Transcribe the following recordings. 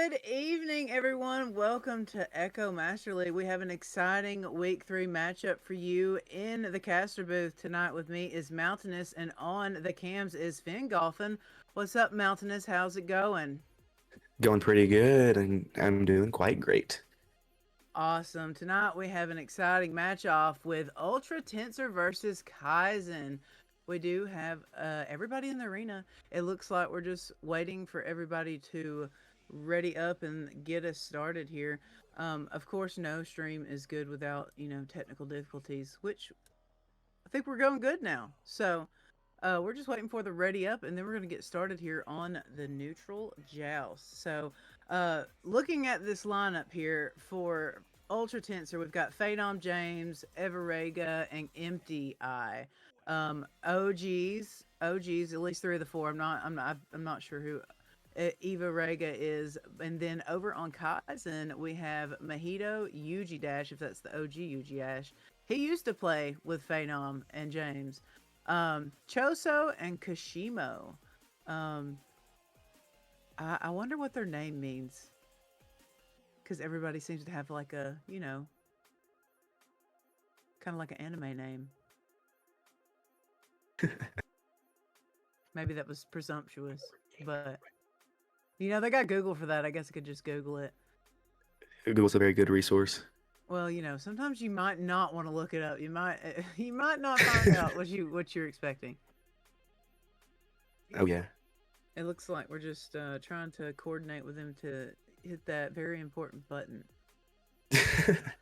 Good evening, everyone. Welcome to Echo Master League. We have an exciting week 3 matchup for you in the caster booth. Tonight with me is Mountainous, and on the cams is Finn Golfin. What's up, Mountainous? How's it going? Going pretty good, and I'm doing quite great. Awesome. Tonight we have an exciting match off with Ultra Tensor versus Kaizen. We do have everybody in the arena. It looks like we're just waiting for everybody to ready up and get us started here. Of course, no stream is good without, technical difficulties, which I think we're going good now. So we're just waiting for the ready up, and then we're going to get started here on the neutral joust. So, looking at this lineup here for Ultra Tensor, we've got Phenom James, Everega, and Empty Eye. OGs, at least three of the four. I'm not sure who Eva Rega is. And then over on Kaizen, we have Mahito Yuji Dash, if that's the OG Yuji Dash. He used to play with Phenom and James. Choso and Kashimo. Um, I wonder what their name means because everybody seems to have like a, kind of like an anime name. Maybe that was presumptuous, but they got Google for that. I guess I could just Google it. Google's a very good resource. Well, sometimes you might not want to look it up. You might you might not find out what you're expecting. Oh yeah. It looks like we're just trying to coordinate with him to hit that very important button.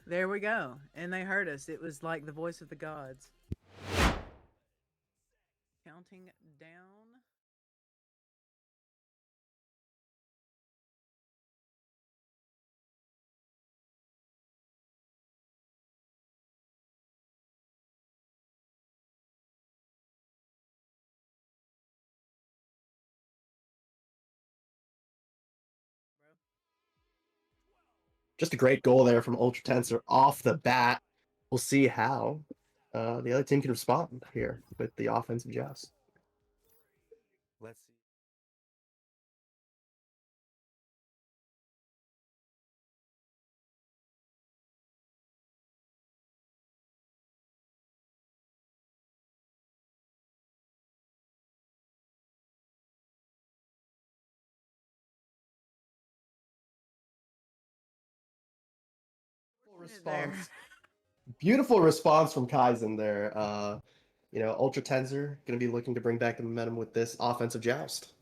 There we go. And they heard us. It was like the voice of the gods. Counting down. Just a great goal there from Ultra Tensor off the bat. We'll see how the other team can respond here with the offensive joust. Let's see. There. Response. Beautiful response from Kaizen there. Ultra Tensor going to be looking to bring back the momentum with this offensive joust.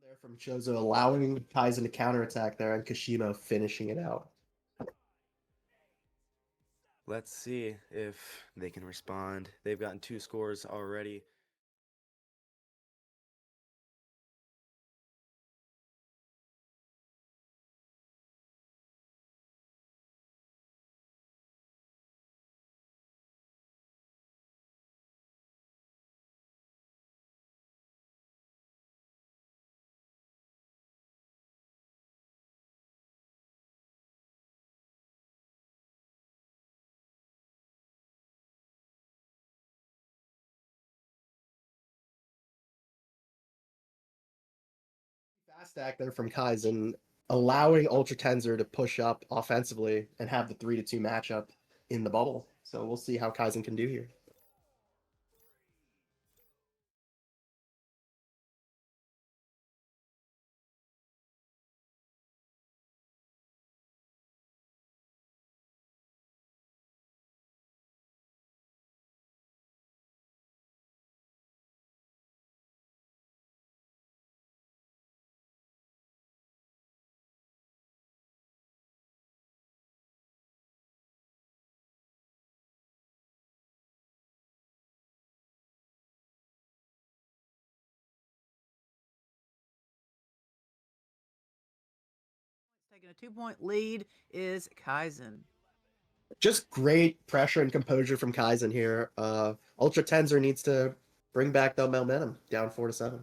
There from Chozo allowing Kaizen to counterattack there and Kashimo finishing it out. Let's see if they can respond. They've gotten 2 scores already. Fast stack there from Kaizen, allowing Ultra Tensor to push up offensively and have the 3-2 matchup in the bubble. So we'll see how Kaizen can do here. Taking a 2-point lead is Kaizen. Just great pressure and composure from Kaizen here. Ultra Tensor needs to bring back the momentum, down 4-7. Goal.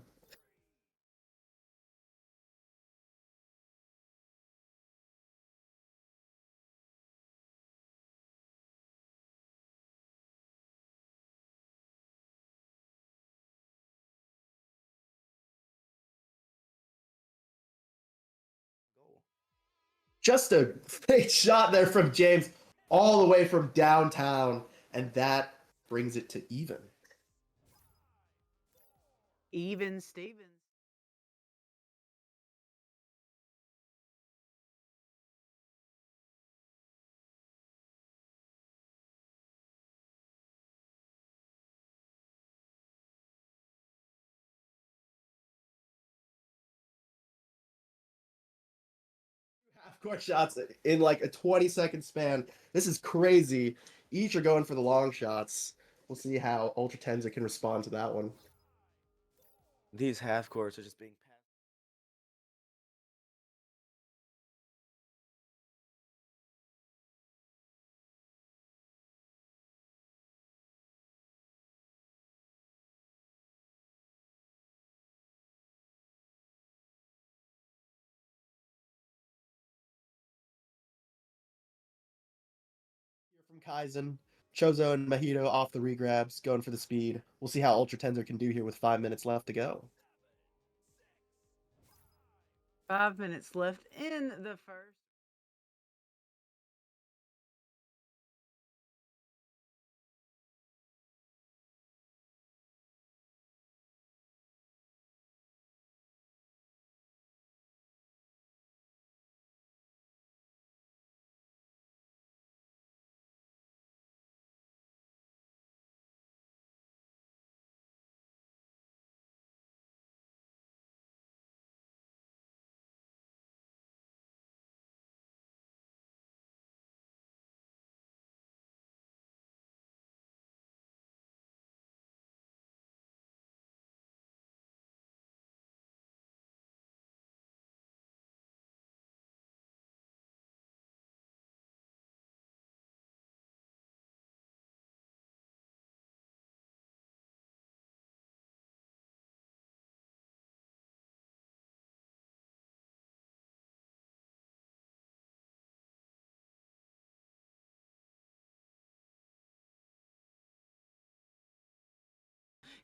Just a great shot there from James, all the way from downtown, and that brings it to even. Even Stevens. Half-court shots in like a 20-second span. This is crazy. Each are going for the long shots. We'll see how Ultra Tensor can respond to that one. These half courts are just being passed. 'From Kaizen, Chozo and Mahito off the regrabs, going for the speed. We'll see how Ultra Tensor can do here with 5 minutes left to go. 5 minutes left in the first.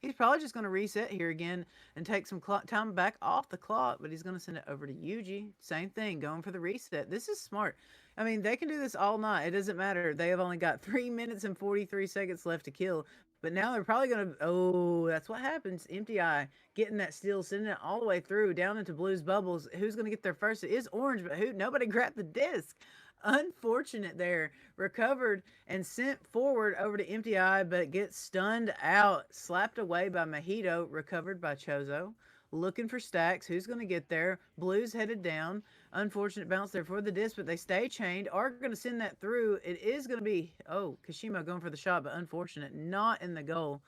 He's probably just going to reset here again and take some time back off the clock, but he's going to send it over to Yuji. Same thing, going for the reset. This is smart. I mean, they can do this all night. It doesn't matter. They have only got 3 minutes and 43 seconds left to kill. But now they're probably going to. Oh, that's what happens. Empty Eye getting that steal, sending it all the way through down into Blue's bubbles. Who's going to get there first? It is Orange, but who? Nobody grabbed the disc. Unfortunate there. Recovered and sent forward over to Empty Eye, but gets stunned out. Slapped away by Mojito. Recovered by Chozo. Looking for stacks. Who's going to get there? Blue's headed down. Unfortunate bounce there for the disc, but they stay chained. Are going to send that through. It is going to be, oh, Kashima going for the shot, but unfortunate. Not in the goal.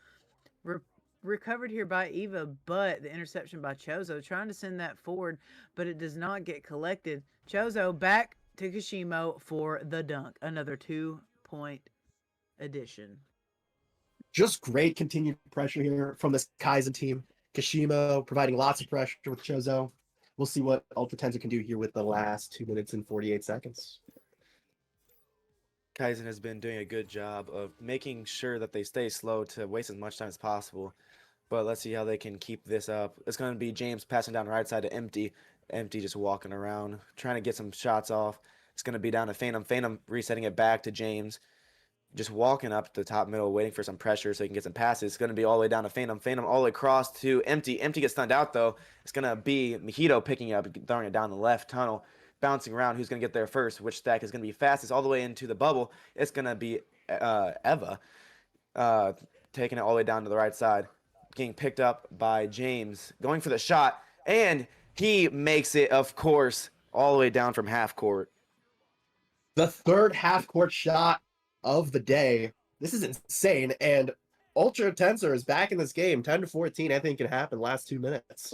Recovered here by Eva, but the interception by Chozo. Trying to send that forward, but it does not get collected. Chozo back to Kashimo for the dunk. Another 2-point addition. Just great continued pressure here from this Kaizen team. Kashimo providing lots of pressure with Chozo. We'll see what Ultra Tensor can do here with the last 2 minutes and 48 seconds. Kaizen has been doing a good job of making sure that they stay slow to waste as much time as possible. But let's see how they can keep this up. It's going to be James passing down the right side to Empty. Empty just walking around, trying to get some shots off. It's going to be down to Phantom. Phantom resetting it back to James. Just walking up the top middle, waiting for some pressure so he can get some passes. It's going to be all the way down to Phantom. Phantom all the way across to Empty. Empty gets stunned out, though. It's going to be Mojito picking up, throwing it down the left tunnel, bouncing around. Who's going to get there first? Which stack is going to be fastest all the way into the bubble? It's going to be Eva taking it all the way down to the right side, getting picked up by James, going for the shot, and he makes it, of course, all the way down from half court. The third half-court shot of the day. This is insane, and Ultra Tensor is back in this game. 10-14, I think, can happen last 2 minutes.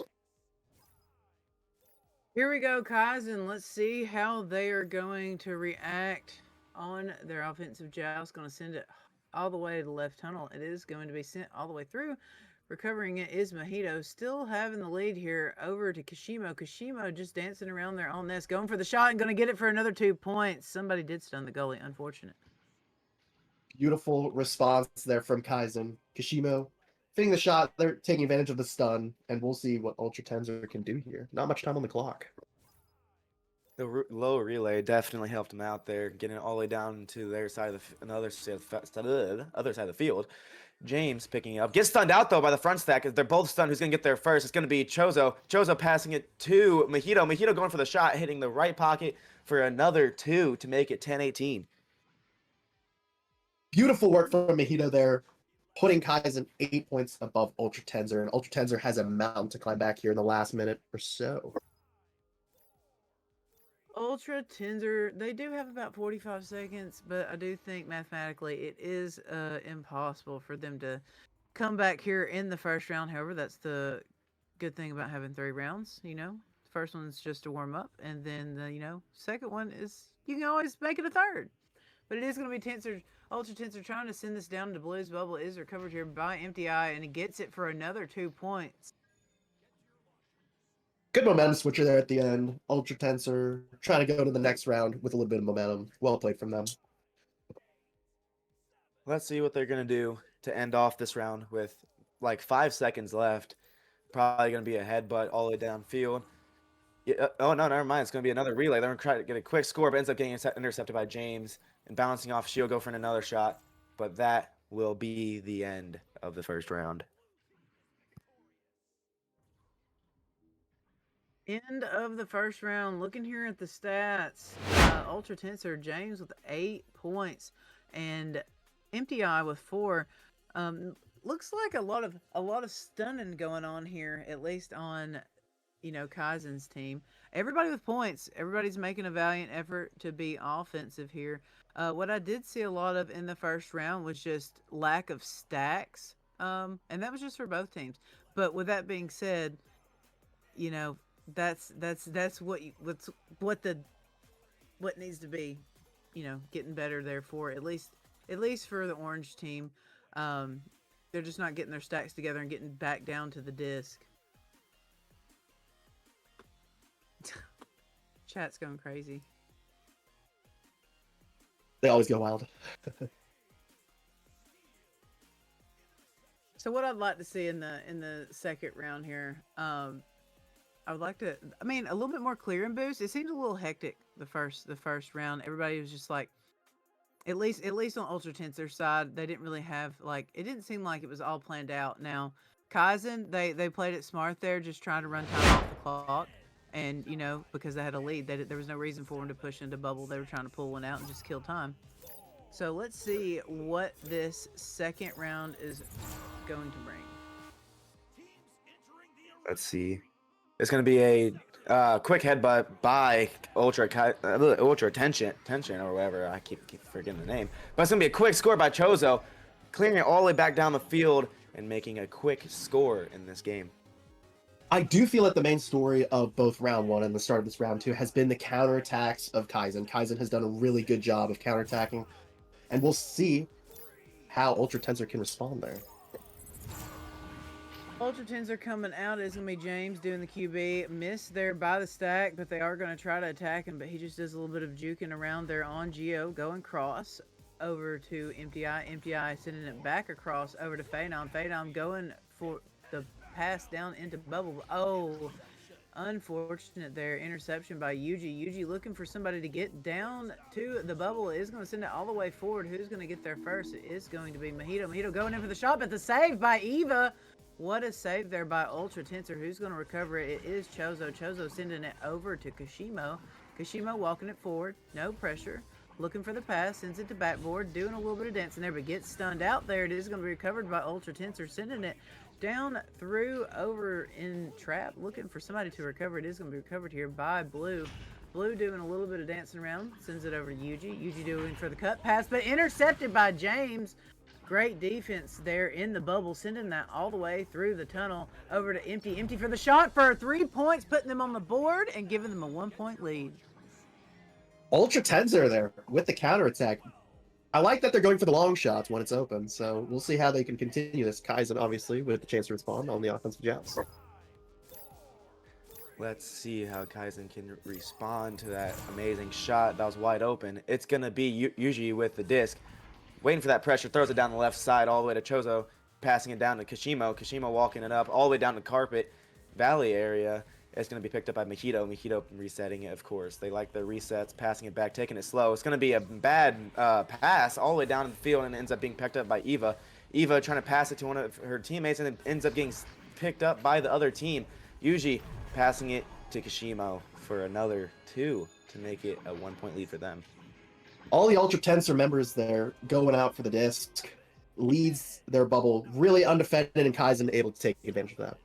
Here we go, Kaizen. Let's see how they are going to react on their offensive joust. Going to send it all the way to the left tunnel. It is going to be sent all the way through. Recovering it is Mojito, still having the lead here over to Kashimo. Kashimo just dancing around there on this, going for the shot and going to get it for another 2 points. Somebody did stun the goalie, unfortunate. Beautiful response there from Kaizen. Kashimo fitting the shot. They're taking advantage of the stun, and we'll see what Ultra TENS0R can do here. Not much time on the clock. The low relay definitely helped him out there, getting it all the way down to their side of the other side of the field. James picking it up. Gets stunned out, though, by the front stack. They're both stunned. Who's going to get there first? It's going to be Chozo. Chozo passing it to Mojito. Mojito going for the shot, hitting the right pocket for another 2 to make it 10-18. Beautiful work from Mojito there, putting Kaizen 8 points above Ultra TENS0R, and Ultra TENS0R has a mountain to climb back here in the last minute or so. Ultra TENS0R, they do have about 45 seconds, but I do think mathematically it is impossible for them to come back here in the first round. However, that's the good thing about having 3 rounds, you know. The first one's just to warm up, and then the, second one is you can always make it a third. But it is going to be TENS0R, Ultra TENS0R trying to send this down to Blue's bubble. It is recovered here by MTI, and he gets it for another 2 points. Good momentum switcher there at the end. Ultra TENS0R trying to go to the next round with a little bit of momentum. Well played from them. Let's see what they're going to do to end off this round with like 5 seconds left. Probably going to be a headbutt all the way downfield. Yeah, oh, no, never mind. It's going to be another relay. They're going to try to get a quick score, but ends up getting intercepted by James. And bouncing off, she'll go for another shot. But that will be the end of the first round. End of the first round. Looking here at the stats, Ultra TENS0R James with 8 points and MTI with 4. Looks like a lot of stunning going on here, at least on Kaizen's team. Everybody with points. Everybody's making a valiant effort to be offensive here. What I did see a lot of in the first round was just lack of stacks, and that was just for both teams. But with that being said, that's what needs to be, getting better there for at least for the orange team. They're just not getting their stacks together and getting back down to the disc. Chat's going crazy. They always go wild. So what I'd like to see in the second round here, I would like to, a little bit more clear and boost. It seemed a little hectic the first round. Everybody was just like, at least on Ultra TENS0R side, they didn't really have it didn't seem like it was all planned out. Now, Kaizen, they played it smart there, just trying to run time off the clock. And, because they had a lead, there was no reason for them to push into bubble. They were trying to pull one out and just kill time. So let's see what this second round is going to bring. Let's see. It's going to be a quick headbutt by Ultra Tension or whatever. I keep forgetting the name. But it's going to be a quick score by Chozo, clearing it all the way back down the field and making a quick score in this game. I do feel like the main story of both round 1 and the start of this round 2 has been the counterattacks of Kaizen. Kaizen has done a really good job of counterattacking, and we'll see how Ultra TENS0R can respond there. Ultra TENS0R coming out is going to be James doing the QB. Missed there by the stack, but they are going to try to attack him, but he just does a little bit of juking around there on Geo, going cross over to MTI. MTI sending it back across over to Phenom. Phenom going for the pass down into bubble. Oh, unfortunate there. Interception by Yuji. Yuji looking for somebody to get down to the bubble. Is going to send it all the way forward. Who's going to get there first? It is going to be Mojito. Mojito going in for the shot, but the save by Eva. What a save there by Ultra TENS0R. Who's going to recover it? It is Chozo. Chozo sending it over to Kashimo. Kashimo walking it forward. No pressure. Looking for the pass. Sends it to backboard. Doing a little bit of dancing there, but gets stunned out there. It is going to be recovered by Ultra TENS0R. Sending it down through over in trap. Looking for somebody to recover. It is going to be recovered here by Blue. Blue doing a little bit of dancing around. Sends it over to Yuji. Yuji doing for the cut pass, but intercepted by James. Great defense there in the bubble, sending that all the way through the tunnel over to Empty. Empty for the shot for 3 points, putting them on the board and giving them a 1-point lead. Ultra TENS0R there with the counterattack. I like that they're going for the long shots when it's open, so we'll see how they can continue this. Kaizen, obviously, with the chance to respond on the offensive jabs. Let's see how Kaizen can respond to that amazing shot that was wide open. It's going to be usually with the disc. Waiting for that pressure, throws it down the left side all the way to Chozo, passing it down to Kashimo. Kashimo walking it up all the way down to Carpet Valley area. It's going to be picked up by Mojito. Mojito resetting it, of course. They like the resets, passing it back, taking it slow. It's going to be a bad pass all the way down the field, and it ends up being picked up by Eva. Eva trying to pass it to one of her teammates, and it ends up getting picked up by the other team. Yuji passing it to Kashimo for another 2 to make it a 1-point lead for them. All the Ultra TENS0R members there going out for the disc leads their bubble really undefended, and Kaizen able to take advantage of that.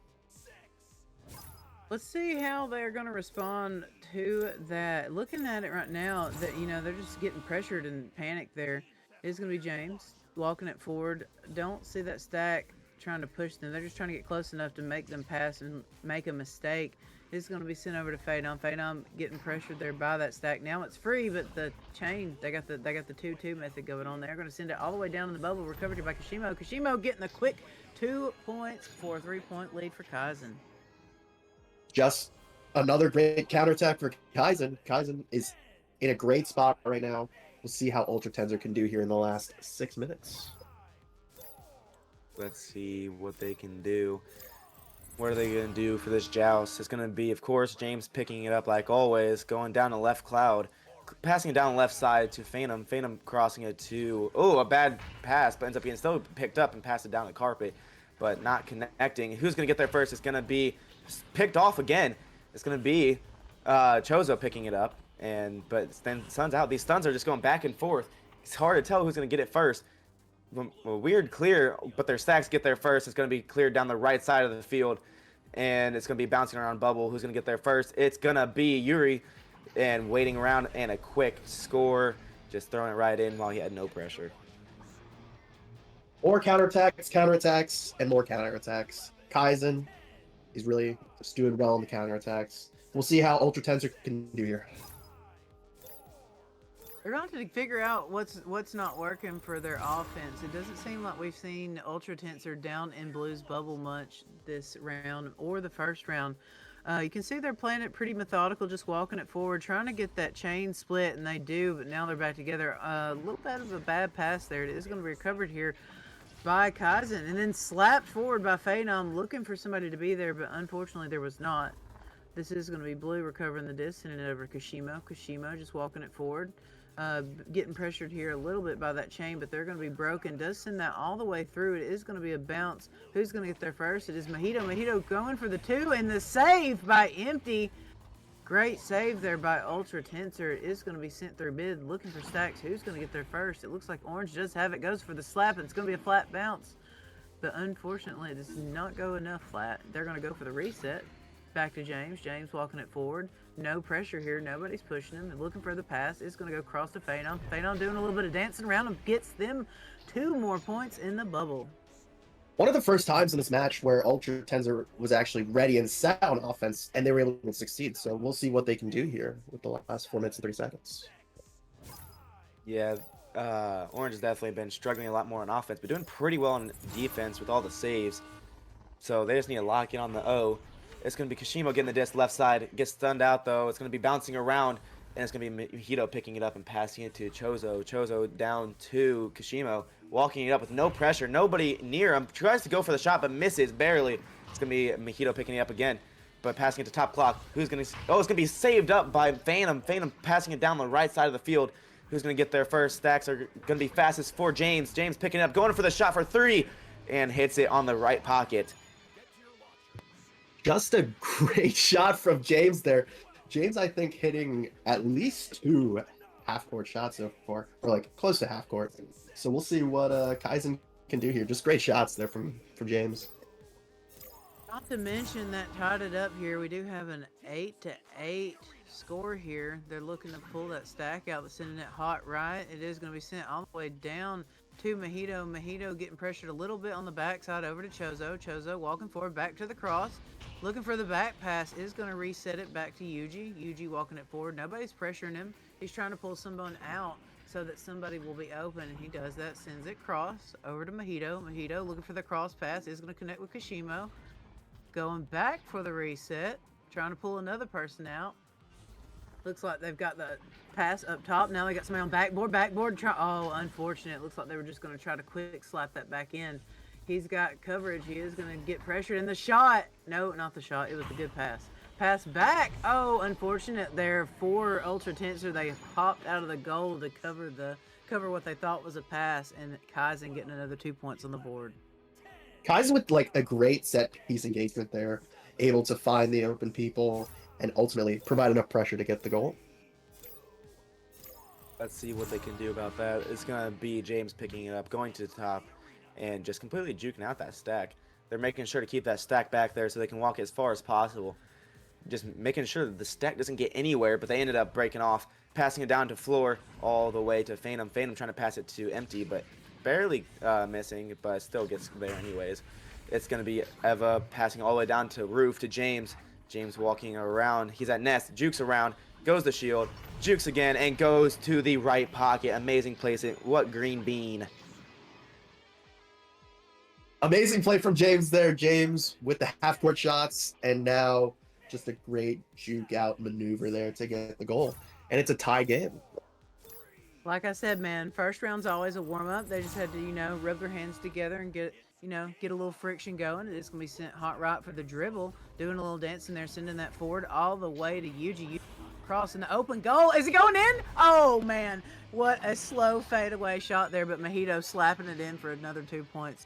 Let's see how they're going to respond to that. Looking at it right now, that they're just getting pressured and panicked there. It's going to be James walking it forward. Don't see that stack trying to push them. They're just trying to get close enough to make them pass and make a mistake. It's going to be sent over to Phaedon. Phaedon getting pressured there by that stack. Now it's free, but the chain, they got the 2-2 method going on. They're going to send it all the way down in the bubble. Recovered by Kashimo. Kashimo getting a quick 2 points for a 3-point lead for Kaizen. Just another great counterattack for Kaizen. Kaizen is in a great spot right now. We'll see how Ultra TENS0R can do here in the last 6 minutes. Let's see what they can do. What are they going to do for this joust? It's going to be, of course, James picking it up like always, going down the left cloud, passing it down the left side to Phantom. Phantom crossing it to, a bad pass, but ends up getting still picked up and passed it down the carpet, but not connecting. Who's going to get there first? It's going to be picked off again. It's going to be Chozo picking it up, but then Sun's out. These stuns are just going back and forth. It's hard to tell who's going to get it first. A weird clear, but their stacks get there first. It's going to be cleared down the right side of the field, and it's going to be bouncing around bubble. Who's going to get there first? It's going to be Yuri, and waiting around, and a quick score, just throwing it right in while he had no pressure. More counterattacks, and more counterattacks. Kaizen is really just doing well in the counterattacks. We'll see how Ultra TENS0R can do here. They're going to figure out what's not working for their offense. It doesn't seem like we've seen Ultra TENS0R down in Blue's bubble much this round or the first round. You can see they're playing it pretty methodical, just walking it forward, trying to get that chain split, and they do, but now they're back together. A little bit of a bad pass there. It is going to be recovered here by Kaizen, and then slapped forward by Phaedon, looking for somebody to be there, but unfortunately there was not. This is going to be Blue recovering the disc, sending it over to Kashimo. Kashimo just walking it forward. Getting pressured here a little bit by that chain, but they're going to be broken. Does send that all the way through. It is going to be a bounce. Who's going to get there first? It is Mojito. Mojito going for the 2, and the save by Empty. Great save there by Ultra TENS0R. It is going to be sent through mid, looking for stacks. Who's going to get there first? It looks like Orange does have it. Goes for the slap, and it's going to be a flat bounce. But unfortunately, it does not go enough flat. They're going to go for the reset. Back to James. James walking it forward. No pressure here. Nobody's pushing him. And looking for the pass. It's going to go across to Phaedon. Phaedon doing a little bit of dancing around and gets them 2 more points in the bubble. One of the first times in this match where Ultra TENS0R was actually ready and set on offense, and they were able to succeed. So we'll see what they can do here with the last 4 minutes and 3 seconds. Yeah, Orange has definitely been struggling a lot more on offense, but doing pretty well on defense with all the saves. So they just need to lock in on the O. It's going to be Kashimo getting the disc left side. Gets stunned out, though. It's going to be bouncing around, and it's going to be Mojito picking it up and passing it to Chozo. Chozo down to Kashimo, walking it up with no pressure. Nobody near him. Tries to go for the shot, but misses barely. It's going to be Mojito picking it up again, but passing it to top clock. Who's going to... Oh, it's going to be saved up by Phantom. Phantom passing it down the right side of the field. Who's going to get there first? Stacks are going to be fastest for James. James picking it up, going for the shot for 3, and hits it on the right pocket. Just a great shot from James there. James, I think, hitting at least 2 half-court shots so far, or like close to half-court. So we'll see what Kaizen can do here. Just great shots there from James. Not to mention that tied it up here. We do have an 8-8 score here. They're looking to pull that stack out, but sending it hot right. It is going to be sent all the way down to Mojito. Mojito getting pressured a little bit on the backside over to Chozo. Chozo walking forward back to the cross. Looking for the back pass, is going to reset it back to Yuji. Yuji walking it forward. Nobody's pressuring him. He's trying to pull someone out so that somebody will be open, and he does that. Sends it cross over to Mojito. Mojito looking for the cross pass. Is going to connect with Kashimo. Going back for the reset. Trying to pull another person out. Looks like they've got the pass up top. Now they got somebody on backboard. Backboard. Oh, unfortunate. Looks like they were just going to try to quick slap that back in. He's got coverage. He is going to get pressured in the shot. No, not the shot. It was a good pass. Pass back. Oh, unfortunate there for Ultra Tensor. They popped out of the goal to cover what they thought was a pass, and Kaizen getting another 2 points on the board. Kaizen with like a great set piece engagement there, able to find the open people and ultimately provide enough pressure to get the goal. Let's see what they can do about that. It's going to be James picking it up, going to the top, and just completely juking out that stack. They're making sure to keep that stack back there so they can walk as far as possible. Just making sure that the stack doesn't get anywhere, but they ended up breaking off, passing it down to floor all the way to Phantom. Phantom trying to pass it to Empty, but barely missing, but still gets there anyways. It's going to be Eva passing all the way down to Roof to James. James walking around. He's at Nest, jukes around, goes to shield, jukes again, and goes to the right pocket. Amazing placement. What green bean. Amazing play from James there. James with the half-court shots, and now just a great juke out maneuver there to get the goal. And it's a tie game. Like I said, man, first round's always a warm-up. They just had to, rub their hands together and get a little friction going. It's going to be sent hot right for the dribble, doing a little dance in there, sending that forward all the way to Yuji. Crossing the open goal. Is it going in? Oh, man. What a slow fadeaway shot there, but Mojito slapping it in for another 2 points.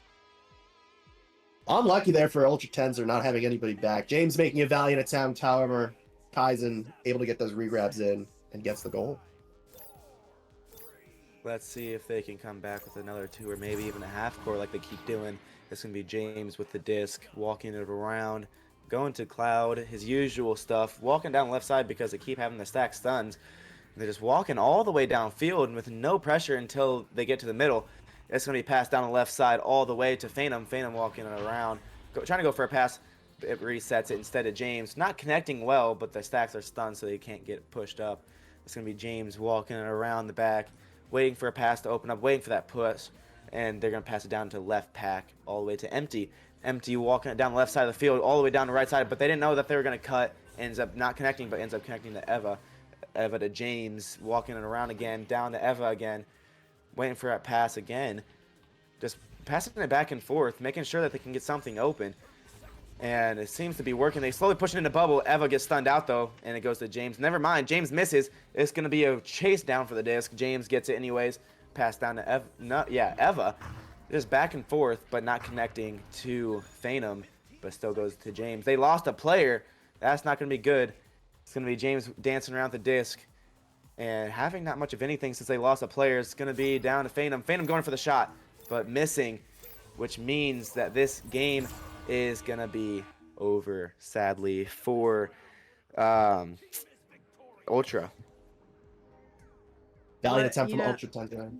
Unlucky there for Ultra TENS0R not having anybody back. James making a valiant attempt, however, Kaizen able to get those regrabs in and gets the goal. Let's see if they can come back with another 2 or maybe even a half court like they keep doing. It's going to be James with the disc, walking it around, going to Cloud, his usual stuff, walking down the left side because they keep having the stack stuns. And they're just walking all the way downfield with no pressure until they get to the middle. It's going to be passed down the left side all the way to Phantom. Phantom walking it around, trying to go for a pass. It resets it instead of James. Not connecting well, but the stacks are stunned so they can't get pushed up. It's going to be James walking it around the back, waiting for a pass to open up, waiting for that push. And they're going to pass it down to left pack all the way to Empty. Empty walking it down the left side of the field all the way down the right side, but they didn't know that they were going to cut. Ends up not connecting, but ends up connecting to Eva. Eva to James, walking it around again, down to Eva again. Waiting for that pass again, just passing it back and forth, making sure that they can get something open. And it seems to be working. They slowly push it into bubble. Eva gets stunned out, though, and it goes to James. Never mind. James misses. It's going to be a chase down for the disc. James gets it anyways. Pass down to Eva. Just back and forth, but not connecting to Phantom, but still goes to James. They lost a player. That's not going to be good. It's going to be James dancing around the disc and having not much of anything since they lost a player. It's going to be down to Phantom. Phantom going for the shot, but missing, which means that this game is going to be over, sadly, for Ultra. Valiant But, attempt from Ultra TENS0R.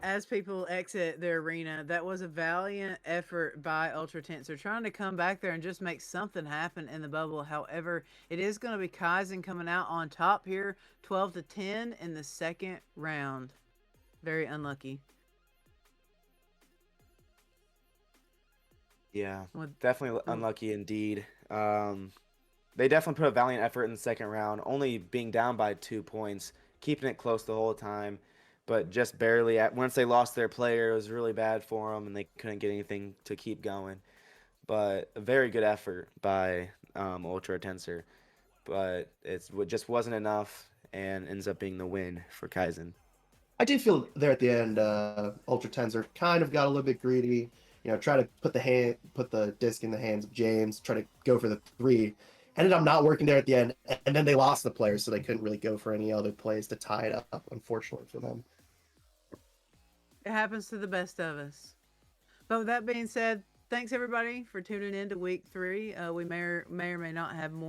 As people exit the arena, that was a valiant effort by Ultra TENS0R trying to come back there and just make something happen in the bubble. However, it is going to be Kaizen coming out on top here, 12-10 in the second round. Very unlucky. Yeah, definitely unlucky indeed. They definitely put a valiant effort in the second round, only being down by 2 points, keeping it close the whole time. But just barely. Once they lost their player, it was really bad for them, and they couldn't get anything to keep going. But a very good effort by Ultra TENS0R. But it just wasn't enough, and ends up being the win for Kaizen. I do feel there at the end, Ultra TENS0R kind of got a little bit greedy. Try to put the disc in the hands of James, try to go for the 3. Ended up not working there at the end, and then they lost the player, so they couldn't really go for any other plays to tie it up, unfortunately for them. It happens to the best of us. But with that being said, thanks everybody for tuning in to week 3. We may or may not have more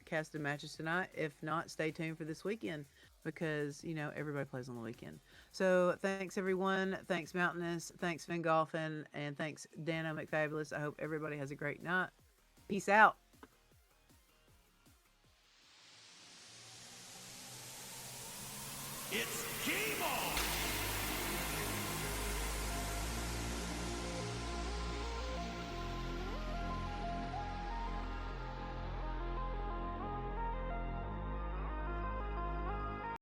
broadcasted matches tonight. If not, stay tuned for this weekend because, everybody plays on the weekend. So thanks, everyone. Thanks, Mountainous. Thanks, Fingolfin. And thanks, Dano McFabulous. I hope everybody has a great night. Peace out. It's game on!